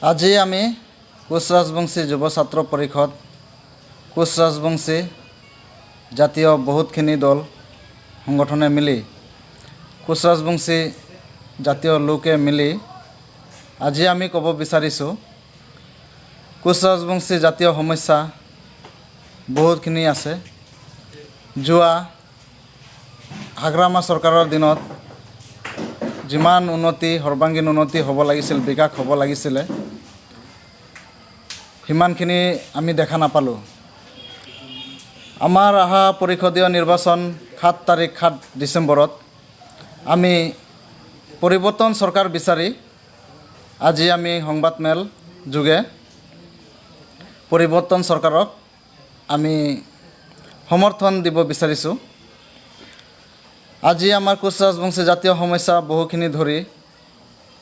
আজি আমি কোচ ৰাজবংশী যুৱ ছাত্ৰ পৰিষদ কোচ ৰাজবংশী জাতীয় বহুতখিনি দল সংগঠনে মিলি কোচ ৰাজবংশী জাতীয় লোকে মিলি আজি আমি ক'ব বিচাৰিছোঁ কোচ ৰাজবংশী জাতীয় সমস্যা বহুতখিনি আছে। যোৱা হাগ্ৰামা চৰকাৰৰ দিনত যিমান উন্নতি সৰ্বাংগীন উন্নতি হ'ব লাগিছিল বিকাশ হ'ব লাগিছিলে সিমানখিনি আমি দেখা নাপালোঁ। আমাৰ অহা পৰিষদীয় নিৰ্বাচন 7 ডিচেম্বৰত আমি পৰিৱৰ্তন চৰকাৰ বিচাৰি আজি আমি সংবাদমেল যোগে পৰিৱৰ্তন চৰকাৰক আমি সমৰ্থন দিব বিচাৰিছোঁ। আজি আমাৰ কোচ ৰাজবংশী জাতীয় সমস্যা বহুখিনি ধৰি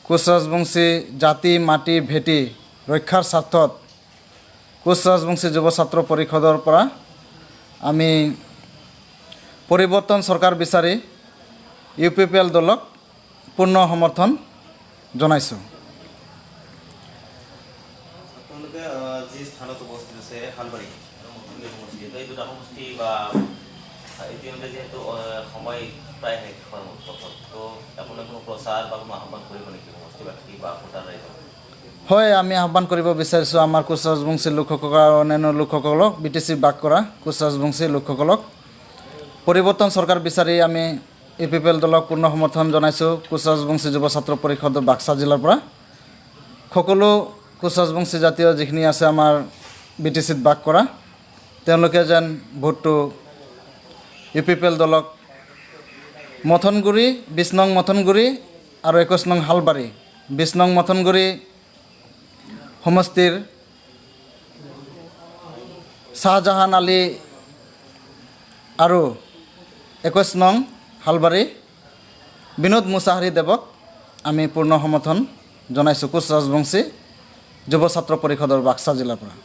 কোচ ৰাজবংশী জাতি মাটি ভেটি ৰক্ষাৰ স্বাৰ্থত কোচ ৰাজবংশী যুৱ ছাত্ৰ পৰিষদৰ পৰা আমি পৰিৱৰ্তন চৰকাৰ বিচাৰি UPPL দলক পূৰ্ণ সমৰ্থন জনাইছোঁ। আপোনালোকে যি স্থানত উপস্থিত আছে হালবাৰী এই দুটা সমষ্টি বা ইতিমধ্যে যেহেতু সময় প্ৰায় শেষ হোৱাৰ পথত তো আপোনাৰ কোনো প্ৰচাৰ বা কোনো আহ্বান কৰিব নেকি সমষ্টিবাসী বা ভোটাৰ ৰাইজক? হয়, আমি আহ্বান কৰিব বিচাৰিছোঁ আমাৰ কোচ ৰাজবংশী লোকসকল আৰু অন্যান্য লোকসকলক BTC বাস কৰা কোচ ৰাজবংশী লোকসকলক পৰিৱৰ্তন চৰকাৰ বিচাৰি আমি UPPL দলক পূৰ্ণ সমৰ্থন জনাইছোঁ। কোচ ৰাজবংশী যুৱ ছাত্ৰ পৰিষদৰ বাক্সা জিলাৰ পৰা সকলো কোচ ৰাজবংশী জাতীয় যিখিনি আছে আমাৰ BTCত বাস কৰা তেওঁলোকে যেন ভোটটো UPPL দলক মথনগুৰি 20 নং মথনগুৰি আৰু 21 নং হালবাৰী 20 নং মথনগুৰি সমষ্টিৰ শাহজাহান আলী আৰু 21 নং হালবাৰী বিনোদ মুছাহাৰী দেৱক আমি পূৰ্ণ সমৰ্থন জনাইছোঁ কোচ ৰাজবংশী যুৱ ছাত্ৰ পৰিষদৰ বাক্সা জিলাৰ পৰা।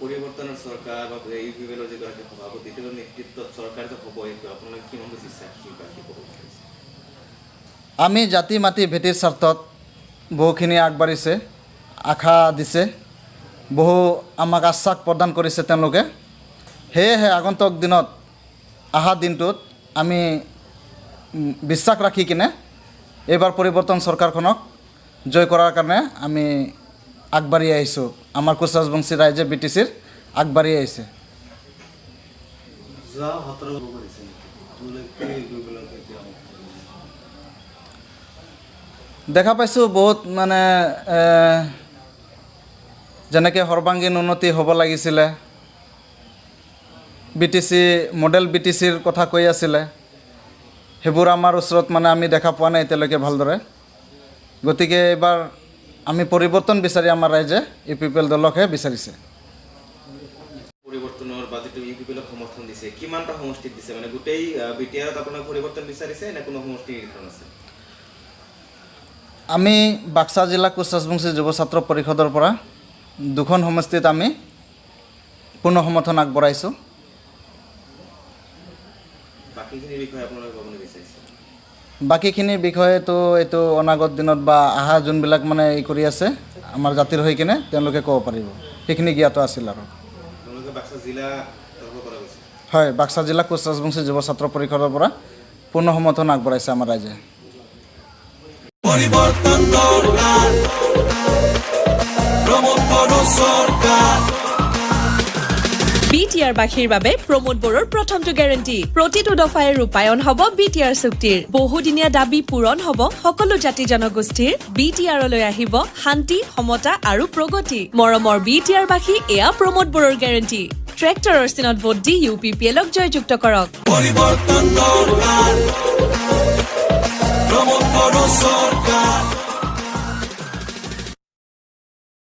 পৰিৱৰ্তনৰ চৰকাৰ বা UPPLৰ যিগৰাকী সভাপতি তেওঁৰ নেতৃত্বত চৰকাৰ যে হ'ব এইটো আপোনালোকে কিমান বিশ্বাস আমি জাতি মাটি ভেটিৰ স্বাৰ্থত বহুখিনি আগবাঢ়িছে আশা দিছে বহু আমাক আশ্বাস প্ৰদান কৰিছে তেওঁলোকে। সেয়েহে আগন্তুক দিনত অহা দিনটোত আমি বিশ্বাস ৰাখি কিনে এইবাৰ পৰিৱৰ্তন চৰকাৰখনক জয় কৰাৰ কাৰণে আমি আগবাঢ়ি আহিছোঁ। আমাৰ কোচ ৰাজবংশী ৰাইজে BTCৰ আগবাঢ়ি আহিছে। দেখা পাইছোঁ বহুত মানে যেনেকৈ সৰ্বাংগীন উন্নতি হ'ব লাগিছিলে BTC মডেল BTCৰ কথা কৈ আছিলে সেইবোৰ আমাৰ ওচৰত মানে আমি দেখা পোৱা নাই এতিয়ালৈকে ভালদৰে। গতিকে এইবাৰ আমি পৰিৱৰ্তন বিচাৰি আমাৰ ৰাইজে UPPL দলকহে বিচাৰিছে। পৰিৱৰ্তনৰ বাজেটটো UPPLক সমৰ্থন দিছে কিমানটা সমষ্টিত দিছে মানে গোটেই BTRত আপোনাক পৰিৱৰ্তন বিচাৰিছে নে কোনো সমষ্টি নিৰ্ধাৰণ আছে? আমি বাক্সা জিলা কোচ ৰাজবংশী যুৱ ছাত্ৰ পৰিষদৰ পৰা 2খন সমষ্টিত আমি পূৰ্ণ সমৰ্থন আগবঢ়াইছোঁ। বাকীখিনি বিষয়েতো এইটো অনাগত দিনত বা অহা যোনবিলাক মানে এই কৰি আছে আমাৰ জাতিৰ হৈ কিনে তেওঁলোকে ক'ব পাৰিব সেইখিনি জ্ঞাত আছিল। আৰু হয়, বাক্সা জিলা কোচ ৰাজবংশী যুৱ ছাত্ৰ পৰিষদৰ পৰা পূৰ্ণ সমৰ্থন আগবঢ়াইছে আমাৰ ৰাইজে। BTR বাসীৰ বাবে প্ৰমোদ বড়োৰ প্ৰথমটো গ্যাৰান্টি প্ৰতিটো দফাই ৰূপায়ণ হ'ব BTR চুক্তিৰ বহুদিনীয়া দাবী পূৰণ হ'ব সকলো জাতি জনগোষ্ঠীৰ। BTRলৈ আহিব শান্তি সমতা আৰু প্ৰগতি। মৰমৰ BTR বাসী এয়া প্ৰমোদ বড়োৰ গ্যাৰান্টি। ট্ৰেক্টৰৰ চিনত ভোট দি UPPLক জয়যুক্ত কৰক। পৰিৱৰ্তন চৰকাৰ